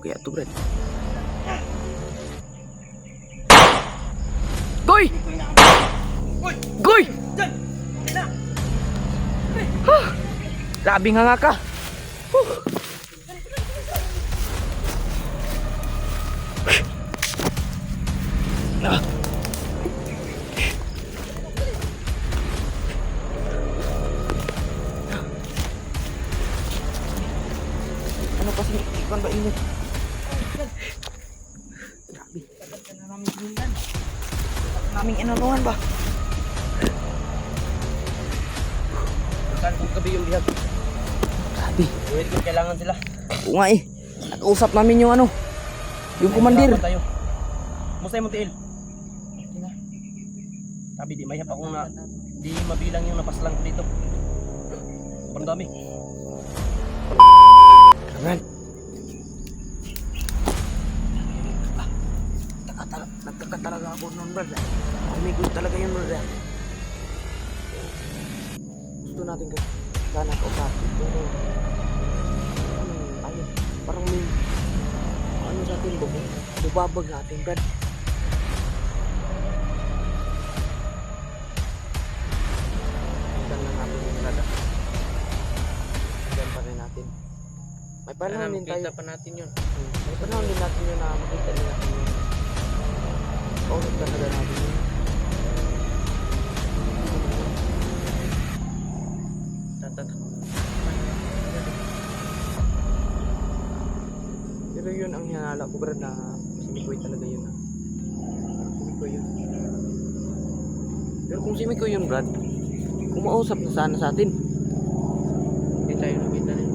kaya to, Brad? Goy! Goy! Grabe nga ka. Ano kasi ikan ba init? Grabe. Tagal na namin hiningan. Naming inanuhan ba? Saan kung gabi yung bihag? Grabe. Wait, kailangan sila. Oo nga eh. Nag-usap namin yung ano. Yung kumandir. Musta yung Muntiil? Sabi di may hapa akong na di mabilang yung napaslang ko dito. Sobrang dami. Karan. Nagtaka talaga ako noon, brother. Umigot talaga yun, brother. Gusto natin kasi sana kausapin. Pero ayun, parang may ano sa atin, bubabag natin, brother. May panahon din tayo. Pa natin yun. May panahon din natin yun na makita din natin yun. Paulit talaga natin yun. Pero yun ang hinala ko, Brad, na si Mikoy talaga yun. Si Mikoy yun. Pero kung si Mikoy yun, Brad, kumausap na sana sa atin. Hindi tayo nakita rin.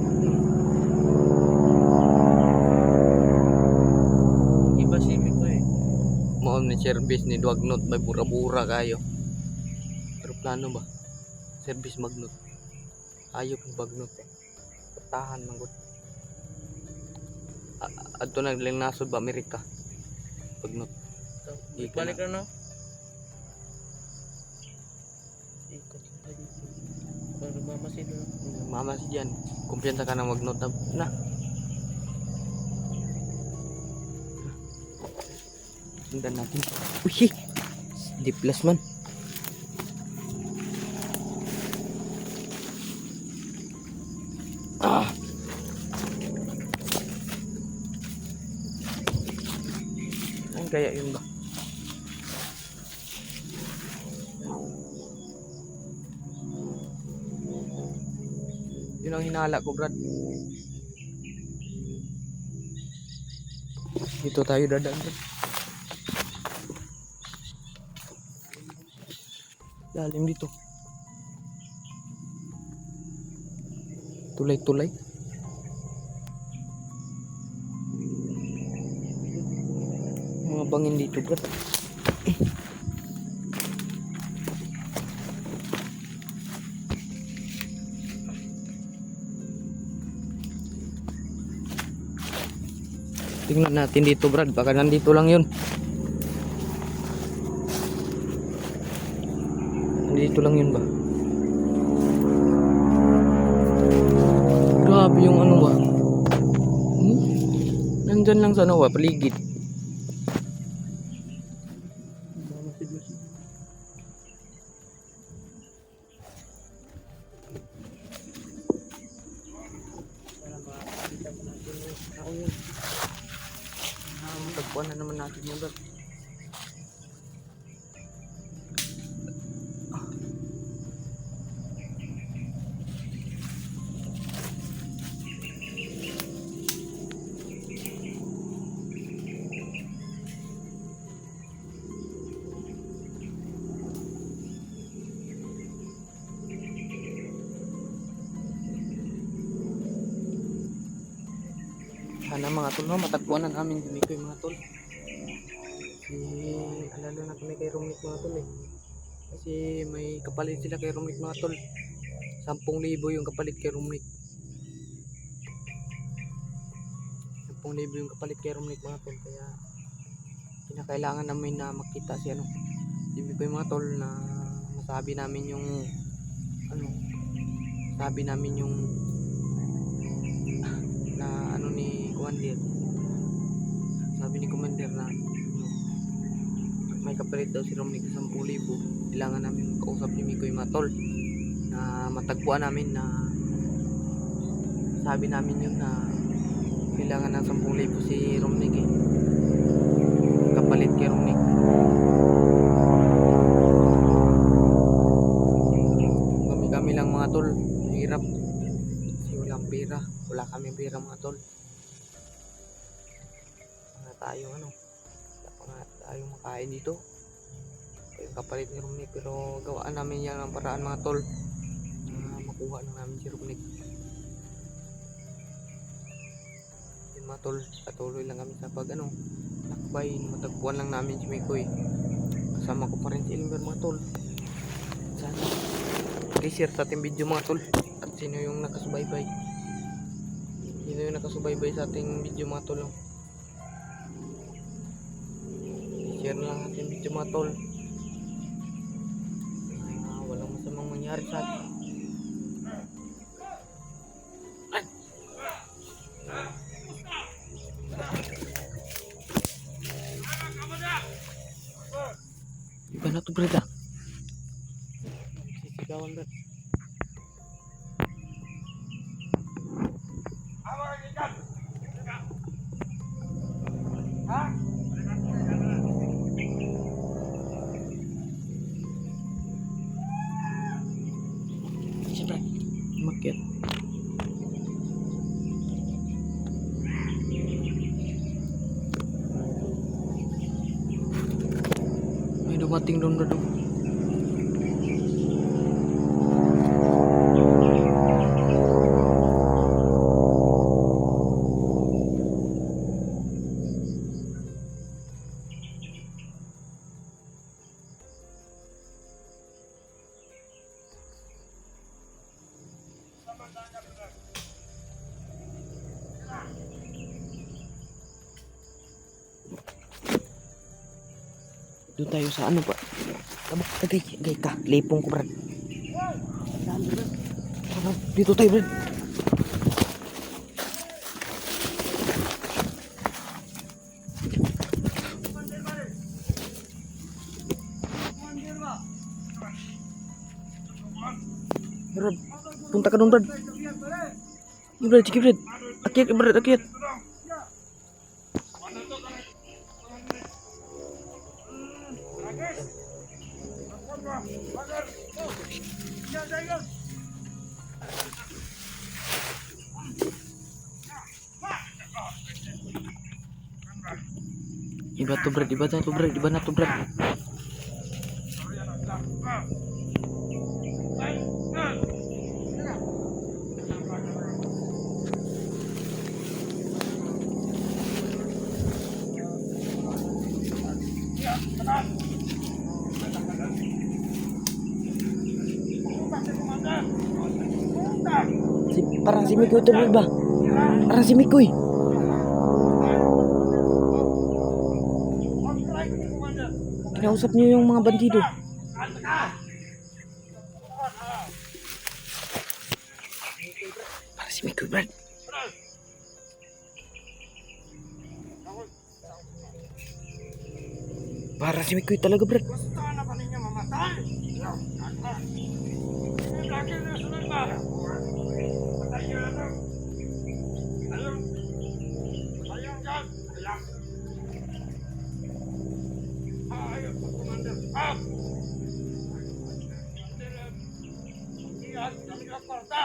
Maon ni service ni Duagnot may bura-bura kayo. Pero plano ba? Service Magnot. Ayop ng Bagnot eh. Pertahan manggod. Adto nagling nasod ba Amerika? Bagnot. Balik na no. Ikot lagi. Para mamasid no. Mamasid yan. Kumpiyansa ka na Magnot na. Sundan natin. Uy, di plus man. Ano kaya yun ba? Yun ang hinala ko, Brad. Dito tayo dadaan, Brad. Lalim dito. Tulay-tulay. Mga bangin dito, bro. Tingnan natin dito, Brad. Baka nandito lang yun. Dito lang yun ba? Grabe yung ano ba? Nandyan lang sa ano ba? Paligid. Tagpuan na naman natin yun, bro. Sana mga tol, no, matagpuan na namin dito yung mga tol. Alala na kami kay Romnick mga tol eh. Kasi may kapalit sila kay Romnick mga tol. 10,000 yung kapalit kay Romnick. 10,000 yung kapalit kay Romnick mga tol. Kaya kinakailangan namin na makita si ano. Sabi ko yung mga tol na masabi namin yung ano. Sabi namin yung na ano ni Kuandir na may kapalit daw si Romnick sa 10,000. Kailangan namin makausap ni Mikoy mga tol na matagpuan namin na sabi namin yun na kailangan ng 10,000 si Romnick kapalit kay Romnick. Kami lang mga tol, hirap kasi walang pera, wala kami pera mga tol. Wala tayong tayo makain dito yung kapalit ni Romnick, pero gawaan namin yan ng paraan mga tol na makuha lang namin si Romnick. Yun mga tol, patuloy lang kami sa pag lakbay, matagpuan lang namin si Mikoy. Kasama ko pa rin si Elmer mga tol. Sana i-share sa ating video mga tol, at sino yung nakasubaybay sa ating video mga tol. I-share lang ating video mga tol. Walang masamang mangyari sa atin. Iba na to brad sisigawan brad. Siya brad umakyat. May dumating doon brad. Doon tayo sa ba? Gay ka, lipong ko brad. Dito tayo brad. Brad, punta ka doon brad. Iya brad, sige brad. Akyat brad, akyat. Iba na to brad. Parang si Mikoy ito ba? Parang si Mikoy. Kinausap niyo yung mga bandido. Parang si Mikoy brad. Parang si Mikoy talaga brad. Gusto na ba ninyo mamatay? Lagi na sunod ba? Patay nyo na to. Ayun. Ayun dyan. Ayun. Ayun, Commander. Ingat, kami na kwarta.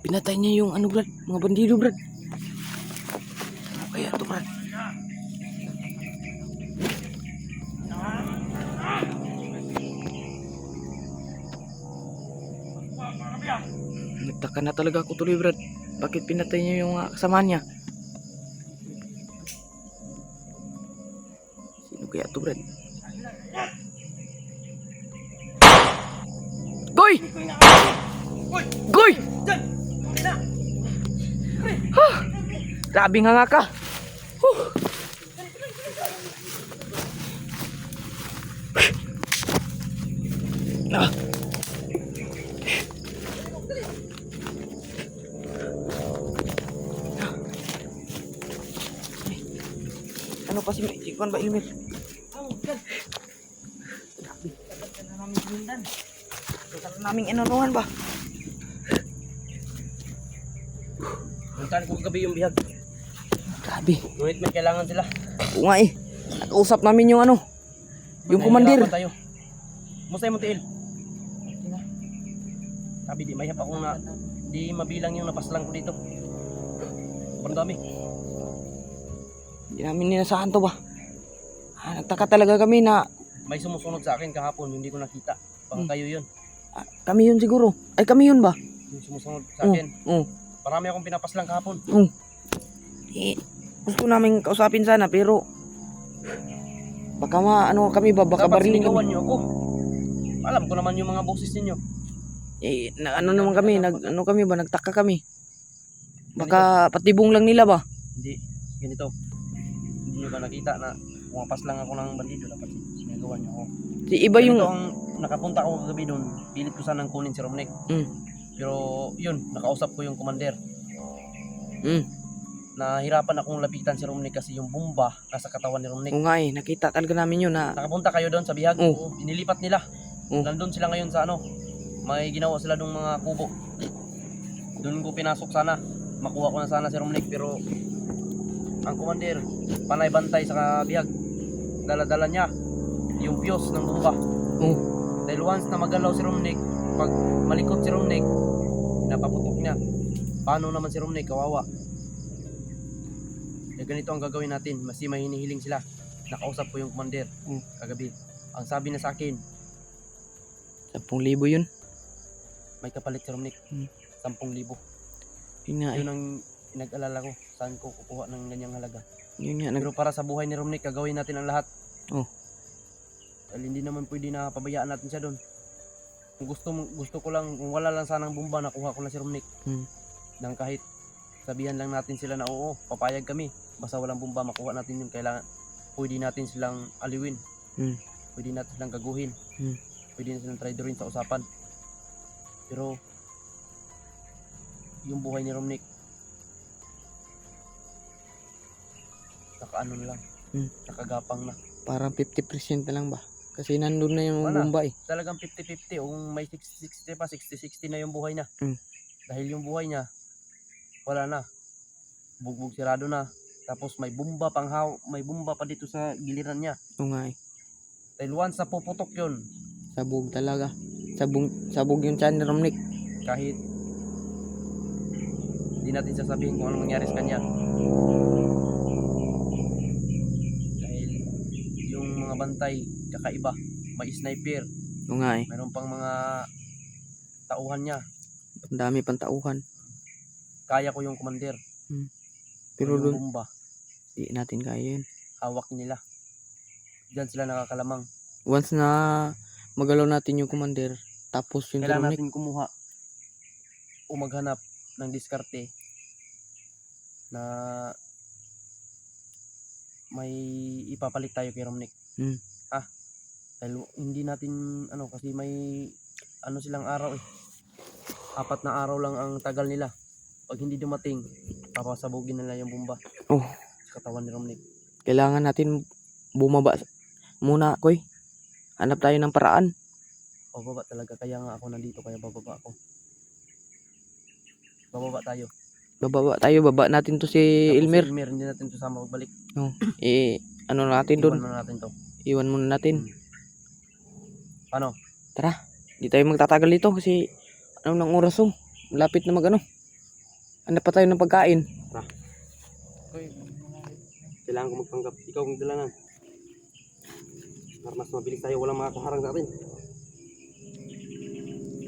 Pinatay niya yung brad, mga bandido brad. Ano kaya to brad? Nagtaka na talaga ako tuloy brad. Bakit pinatay niya yung kasama niya? to, Brad. Goy! Goy! Huh. Grabe nga ka. Huh. Ah. Ano pa si Ikuan ba Ilmir? Grabe. Tagal na namin sinundan. Tagal na namin inunuhan ba? Puntahan ko kagabi yung bihag. Grabe. Ngunit may kailangan sila. Oo nga eh. Nakausap namin yung ano. Yung kumandir. Nahihirapan tayo. Musay mo tiil. Sabi di may hap ako na di mabilang yung napaslang ko dito. Sobrang dami. Hindi namin ninasahan to ba? Nagtaka talaga kami na May sumusunod sa akin kahapon, hindi ko nakita. Baka kayo yun. kami yun siguro. Ay kami yun ba? Yung sumusunod sa akin. Oo. Marami akong pinapaslang kahapon. Eh, gusto namin kausapin sana pero baka ano kami ba? Baka Dapat bariling sinigawan kami. niyo ako. Alam ko naman yung mga boses ninyo. Eh, ano naman kami? Ano kami ba? Nagtaka kami. Baka patibong lang nila ba? Hindi. Ganito. Hindi nyo ba nakita na pumapaslang ako ng bandido? Dapat sinigawan niyo ako. Si iba yung Ganito ang nakapunta ako kagabi doon. Pilit ko sanang kunin si Romnek. Pero yun, nakausap ko yung commander. Nahirapan akong lapitan si Romnek kasi yung bomba nasa katawan ni Romnek. Oo nga eh, nakita talaga namin yun na Nakapunta kayo doon sa bihag. Oo. Inilipat nila. Nandun sila ngayon sa ano. May ginawa sila ng mga kubo. Doon ko pinasok sana. Makuha ko na sana si Romnek pero ang commander panay bantay sa bihag. Dala-dala niya yung fuse ng bomba. Dahil once na magalaw si Romnek, pag malikot si Romnek, napaputok niya. Paano naman si Romnek? Kawawa. Eh, ganito ang gagawin natin. Kasi may hinihiling sila. Nakausap ko yung commander kagabi. Ang sabi na sa akin, 10,000 yun. may kapalit si Romnek. 10,000. Yun nga eh. Yun ang pinag-alala ko. Saan ko kukuha ng ganyang halaga. Yun nga. Pero para sa buhay ni Romnek, gagawin natin ang lahat. Dahil hindi naman pwede na pabayaan natin siya doon. Kung gusto ko lang, kung wala lang sanang bomba, nakuha ko na si Romnek. Nang kahit sabihan lang natin sila na oo, papayag kami. Basta walang bomba, makuha natin yun. Kailangan, pwede natin silang aliwin. Pwede natin silang gaguhin. Pwede natin silang traidorin sa usapan. Pero, yung buhay ni Romnek, nakaano na lang. Nakagapang na. Parang 50% na lang ba? Kasi nandun na yung Wala. bomba eh. Talagang 50-50 o kung may 60-60 pa, 60-60 na yung buhay niya. Dahil yung buhay niya, wala na. Bugbog sirado na. Tapos may bomba may bomba pa dito sa giliran niya. Oo nga eh. Dahil once na puputok yun, Sabog talaga. Sabog yung chan ni Romnek. kahit hindi natin sasabihin kung anong mangyari sa kanya. Dahil yung mga bantay, kakaiba. May sniper. Oo nga eh. Mayroon pang mga tauhan niya. Ang dami pang tauhan. Kaya ko yung commander. Pero yung doon, bomba, di natin kaya yun. hawak nila. Diyan sila nakakalamang. Once na magalaw natin yung commander, tapos yung Kailangan Romnek. natin kumuha o maghanap ng diskarte na may ipapalit tayo kay Romnek. Dahil hindi natin kasi may silang araw eh. 4 na araw lang ang tagal nila. Pag hindi dumating, papasabugin nila yung bomba sa katawan ni Romnek. Kailangan natin bumaba muna, Koy. Hanap tayo ng paraan. Bababa talaga, kaya nga ako nandito, kaya bababa ako. Bababa tayo. Baba natin to si Tapos Elmer. si Elmer, hindi natin to sama magbalik. Ano natin doon? Iwan muna natin to. Iwan muna natin. Paano? Tara, di tayo magtatagal dito kasi ano ng oras oh. Malapit na magano. Hanap pa tayo ng pagkain. Okay. Kailangan ko magpanggap. Ikaw ang dalanan. Para mas mabilis tayo, walang makakaharang sa atin.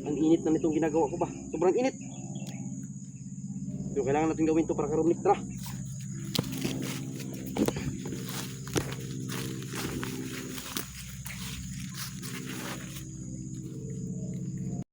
Ang init na nitong ginagawa ko ba? Sobrang init. Pero kailangan natin gawin to para kay Romnek. Tara.